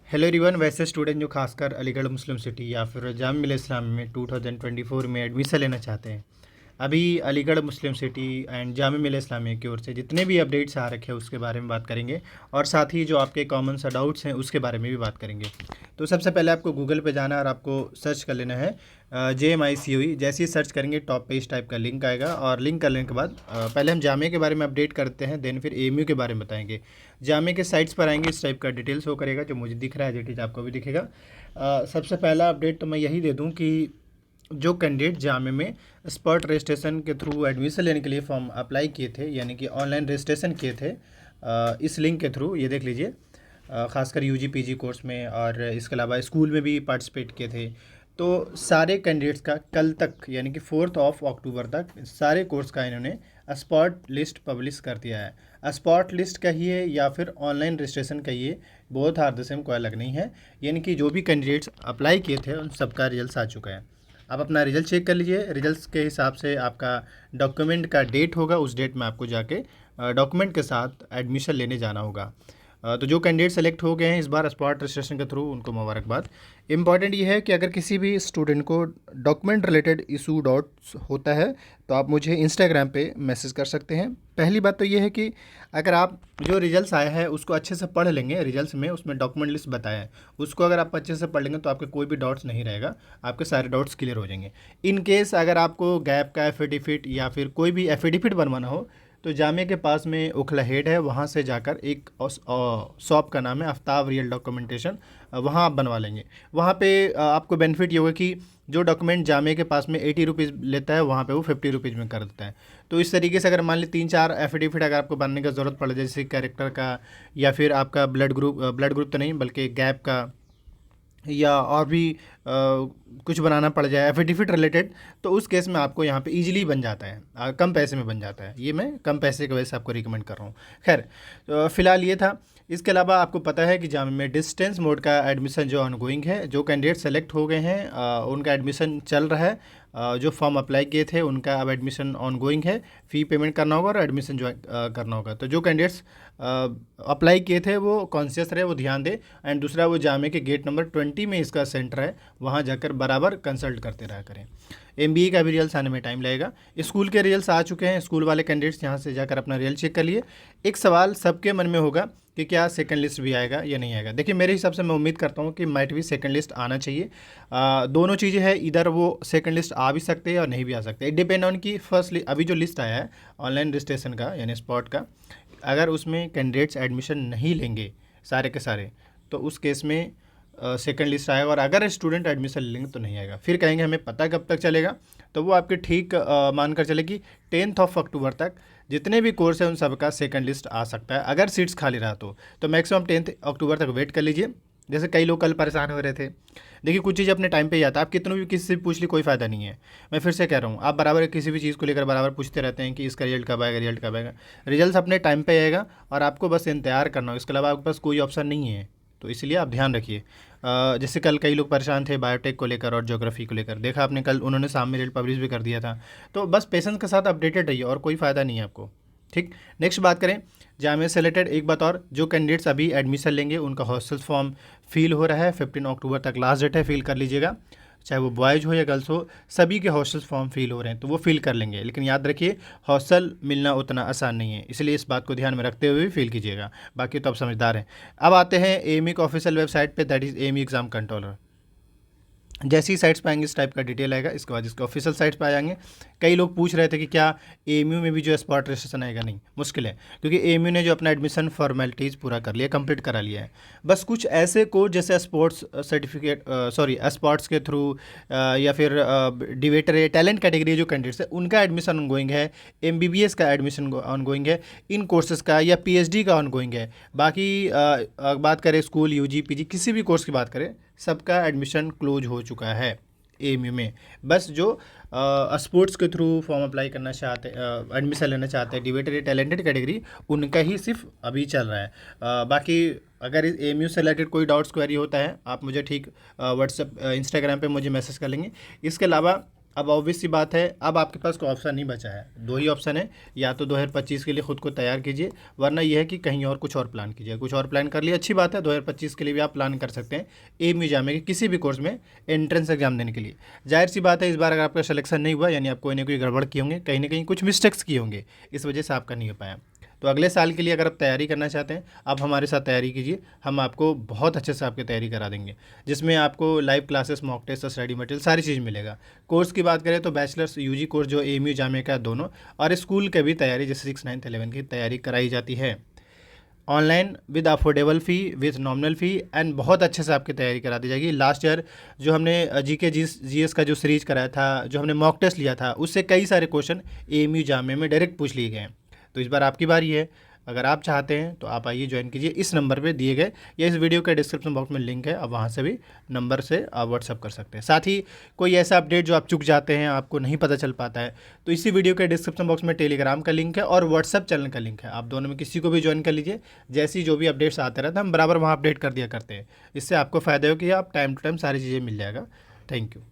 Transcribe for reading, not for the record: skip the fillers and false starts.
Hello everyone. वैसे student जो खासकर अलीगढ़ मुस्लिम सिटी या फिर जामिया मिल्लिया इस्लामिया में 2024 में एडमिशन लेना चाहते हैं, अभी अलीगढ़ मुस्लिम सिटी एंड जामिया मिल्लिया इस्लामिया की ओर से जितने भी अपडेट्स आ रखे हैं उसके बारे में बात करेंगे और साथ ही जो आपके कॉमन सा डाउट्स हैं उसके बारे में भी बात करेंगे। तो सबसे पहले आपको गूगल पे जाना है और आपको सर्च कर लेना है JMICOE। जैसे ही सर्च करेंगे टॉप पे इस टाइप का लिंक आएगा और लिंक कर लेने के बाद पहले हम जामिया के बारे में अपडेट करते हैं, देन फिर AMU के बारे में बताएंगे। जामिया के साइट्स पर आएंगे, इस टाइप का डिटेल शो करेगा जो मुझे दिख रहा है, डिटेल्स आपको भी दिखेगा। सबसे पहला अपडेट तो मैं यही दे दूं कि जो कैंडिडेट जामिया में स्पॉट रजिस्ट्रेशन के थ्रू एडमिशन लेने के लिए फॉर्म अप्लाई किए थे, यानी कि ऑनलाइन रजिस्ट्रेशन किए थे इस लिंक के थ्रू, ये देख लीजिए, खासकर UG PG कोर्स में और इसके अलावा स्कूल में भी पार्टिसिपेट किए थे। तो सारे कैंडिडेट्स का कल तक यानी कि 4 अक्टूबर तक सारे कोर्स का इन्होंने स्पॉट लिस्ट पब्लिश कर दिया है। स्पॉट लिस्ट कहिए या फिर ऑनलाइन रजिस्ट्रेशन कहिए, बहुत हार्द सेम कोई अलग नहीं है। यानी कि जो भी कैंडिडेट्स अप्लाई किए थे उन सबका रिजल्ट आ चुका है। आप अपना रिजल्ट चेक कर लीजिए। रिजल्ट्स के हिसाब से आपका डॉक्यूमेंट का डेट होगा, उस डेट में आपको जाके डॉक्यूमेंट के साथ एडमिशन लेने जाना होगा। तो जो कैंडिडेट सेलेक्ट हो गए हैं इस बार स्पॉट रजिस्ट्रेशन के थ्रू, उनको मुबारकबाद। इंपॉर्टेंट ये है कि अगर किसी भी स्टूडेंट को डॉक्यूमेंट रिलेटेड इशू डाउट्स होता है तो आप मुझे इंस्टाग्राम पे मैसेज कर सकते हैं। पहली बात तो ये है कि अगर आप जो रिजल्ट्स आया है उसको अच्छे से पढ़ लेंगे, रिजल्ट्स में उसमें डॉक्यूमेंट लिस्ट बताया है, उसको अगर आप अच्छे से पढ़ लेंगे तो आपके कोई भी डाउट्स नहीं रहेगा, आपके सारे डाउट्स क्लियर हो जाएंगे। इन केस अगर आपको गैप का एफिडेविट या फिर कोई भी एफिडेविट बनवाना हो तो जामिया के पास में ओखला हेड है, वहाँ से जाकर एक शॉप का नाम है आफ्ताब रियल डॉक्यूमेंटेशन, वहाँ आप बनवा लेंगे। वहाँ पे आपको बेनिफिट ये होगा कि जो डॉक्यूमेंट जामिया के पास में 80 रुपीज़ लेता है वहाँ पे वो 50 रुपीज़ में कर देता है। तो इस तरीके से अगर मान ली 3-4 एफिडेविट अगर आपको बनने का ज़रूरत पड़ जाए, जैसे कैरेक्टर का या फिर आपका ब्लड ग्रुप तो नहीं बल्कि गैप का या और भी कुछ बनाना पड़ जाए एफिडेविट रिलेटेड, तो उस केस में आपको यहाँ पे इजीली बन जाता है, कम पैसे में बन जाता है। ये मैं कम पैसे की वजह से आपको रिकमेंड कर रहा हूँ। खैर, तो फ़िलहाल ये था। इसके अलावा आपको पता है कि जामिया में डिस्टेंस मोड का एडमिशन जो ऑनगोइंग है, जो कैंडिडेट सेलेक्ट हो गए हैं उनका एडमिशन चल रहा है। जो फॉर्म अप्लाई किए थे उनका अब एडमिशन ऑनगोइंग है। फ़ी पेमेंट करना होगा और एडमिशन ज्वाइन करना होगा। तो जो कैंडिडेट्स अप्लाई किए थे वो कॉन्शियस रहे, वो ध्यान दे। एंड दूसरा, वो जामिया के गेट नंबर 20 में इसका सेंटर है, वहाँ जाकर बराबर कंसल्ट करते रहा करें। MBA का भी रिजल्ट आने में टाइम लगेगा। स्कूल के रिजल्ट आ चुके हैं, स्कूल वाले कैंडिडेट्स यहाँ से जाकर अपना रिजल्ट चेक कर लिए। एक सवाल सबके मन में होगा कि क्या सेकंड लिस्ट भी आएगा या नहीं आएगा। देखिए, मेरे हिसाब से मैं उम्मीद करता हूँ कि माइट भी सेकंड लिस्ट आना चाहिए। दोनों चीज़ें हैं, इधर वो सेकंड लिस्ट आ भी सकते हैं और नहीं भी आ सकते। इट डिपेंड ऑन कि फर्स्ट अभी जो लिस्ट आया है ऑनलाइन रजिस्ट्रेशन का यानी स्पॉट का, अगर उसमें कैंडिडेट्स एडमिशन नहीं लेंगे सारे के सारे तो उस केस में सेकंड लिस्ट आएगा, और अगर स्टूडेंट एडमिशन लेंगे तो नहीं आएगा। फिर कहेंगे हमें पता कब तक चलेगा, तो वो आपके ठीक मानकर चले कि 10 अक्टूबर तक जितने भी कोर्स हैं उन सब का सेकंड लिस्ट आ सकता है अगर सीट्स खाली रहा तो मैक्सिमम 10 अक्टूबर तक वेट कर लीजिए। जैसे कई लोग कल परेशान हो रहे थे। देखिए, कुछ चीज़ अपने टाइम पे ही आता है, आप कितनों भी किसी से पूछ ली कोई फ़ायदा नहीं है। मैं फिर से कह रहा हूँ, आप बराबर किसी भी चीज़ को लेकर बराबर पूछते रहते हैं कि इसका रिजल्ट कब आएगा, रिजल्ट कब आएगा। रिजल्ट अपने टाइम पे आएगा और आपको बस इंतजार करना हो, इसके अलावा आपके पास कोई ऑप्शन नहीं है। तो इसलिए आप ध्यान रखिए। जैसे कल कई लोग परेशान थे बायोटेक को लेकर और ज्योग्राफी को लेकर, देखा आपने कल उन्होंने सामने रिजल्ट पब्लिश भी कर दिया था। तो बस पेशेंस के साथ अपडेटेड रहिए और कोई फ़ायदा नहीं है आपको। ठीक, नेक्स्ट बात करें जामिया से रिलेटेड। एक बात और, जो कैंडिडेट्स अभी एडमिशन लेंगे उनका हॉस्टल फॉर्म फिल हो रहा है, 15 अक्टूबर तक लास्ट डेट है, फिल कर लीजिएगा। चाहे वो बॉयज़ हो या गर्ल्स हो, सभी के हॉस्टल फॉर्म फिल हो रहे हैं तो वो फिल कर लेंगे। लेकिन याद रखिए, हॉस्टल मिलना उतना आसान नहीं है, इसलिए इस बात को ध्यान में रखते हुए फिल कीजिएगा। बाकी तो आप समझदार हैं। अब आते हैं AMU की ऑफिशियल वेबसाइट पे, that is AMU exam controller. जैसी ही साइट्स पे आएंगे इस टाइप का डिटेल आएगा, इसके बाद इसके ऑफिशियल साइट्स पे आ जाएंगे। कई लोग पूछ रहे थे कि क्या AMU में भी जो स्पॉट रजिस्ट्रेशन आएगा, नहीं, मुश्किल है, क्योंकि AMU ने जो अपना एडमिशन फॉर्मेलिटीज़ पूरा कर लिया, कंप्लीट करा लिया है। बस कुछ ऐसे कोर्स जैसे स्पोर्ट्स सर्टिफिकेट स्पॉट्स के थ्रू या फिर डिबेटर टैलेंट कैटेगरी जो कैंडिडेट्स है उनका एडमिशन ऑनगोइंग है, MBBS का एडमिशन ऑनगोइंग है, इन कोर्सेज़ का या PhD का ऑनगोइंग है। बाकी बात करें स्कूल UG PG किसी भी कोर्स की बात करें, सबका एडमिशन क्लोज हो चुका है AMU में। बस जो स्पोर्ट्स के थ्रू फॉर्म अप्लाई करना चाहते, एडमिशन लेना चाहते हैं डिबेटेड टैलेंटेड कैटेगरी, उनका ही सिर्फ अभी चल रहा है। बाकी अगर इस AMU से रिलेटेड कोई डाउट्स क्वेरी होता है आप मुझे ठीक व्हाट्सएप इंस्टाग्राम पे मुझे मैसेज कर लेंगे। इसके अलावा अब ऑब्वियस सी बात है, अब आपके पास कोई ऑप्शन नहीं बचा है, दो ही ऑप्शन है, या तो 2025 के लिए खुद को तैयार कीजिए, वरना यह है कि कहीं और कुछ और प्लान कीजिए। कुछ और प्लान कर लिए अच्छी बात है, 2025 के लिए भी आप प्लान कर सकते हैं एएमयू जामे के किसी भी कोर्स में एंट्रेंस एग्जाम देने के लिए। जाहिर सी बात है, इस बार अगर आपका सिलेक्शन नहीं हुआ यानी आप कोई ना कोई गड़बड़ किए होंगे, कहीं ना कहीं कुछ मिस्टेक्स किए होंगे, इस वजह से आपका नहीं हो पाया। तो अगले साल के लिए अगर आप तैयारी करना चाहते हैं, आप हमारे साथ तैयारी कीजिए, हम आपको बहुत अच्छे से आपकी तैयारी करा देंगे, जिसमें आपको live classes, mock test, study material सारी चीज़ मिलेगा। कोर्स की बात करें तो बैचलर्स यूजी कोर्स जो एएमयू जामे का दोनों, और स्कूल के भी तैयारी जैसे 6, 9, 11 की तैयारी कराई जाती है online with affordable fee, with nominal fee, and बहुत अच्छे से आपकी तैयारी करा दी जाएगी। लास्ट ईयर जो हमने जीके जीएस का जो सीरीज कराया था, जो हमने मॉक टेस्ट लिया था, उससे कई सारे क्वेश्चन एएमयू जामे में डायरेक्ट पूछ लिए गए हैं। तो इस बार आपकी बारी है, अगर आप चाहते हैं तो आप आइए ज्वाइन कीजिए इस नंबर पे दिए गए, या इस वीडियो के डिस्क्रिप्शन बॉक्स में लिंक है, आप वहाँ से भी नंबर से आप व्हाट्सअप कर सकते हैं। साथ ही कोई ऐसा अपडेट जो आप चूक जाते हैं, आपको नहीं पता चल पाता है, तो इसी वीडियो के डिस्क्रिप्शन बॉक्स में टेलीग्राम का लिंक है और व्हाट्सअप चैनल का लिंक है, आप दोनों में किसी को भी ज्वाइन कर लीजिए। जैसी जो भी अपडेट्स आते रहते हैं हम बराबर वहाँ अपडेट कर दिया करते हैं, इससे आपको फ़ायदा हो कि आप टाइम टू टाइम सारी चीज़ें मिल जाएगा। Thank you.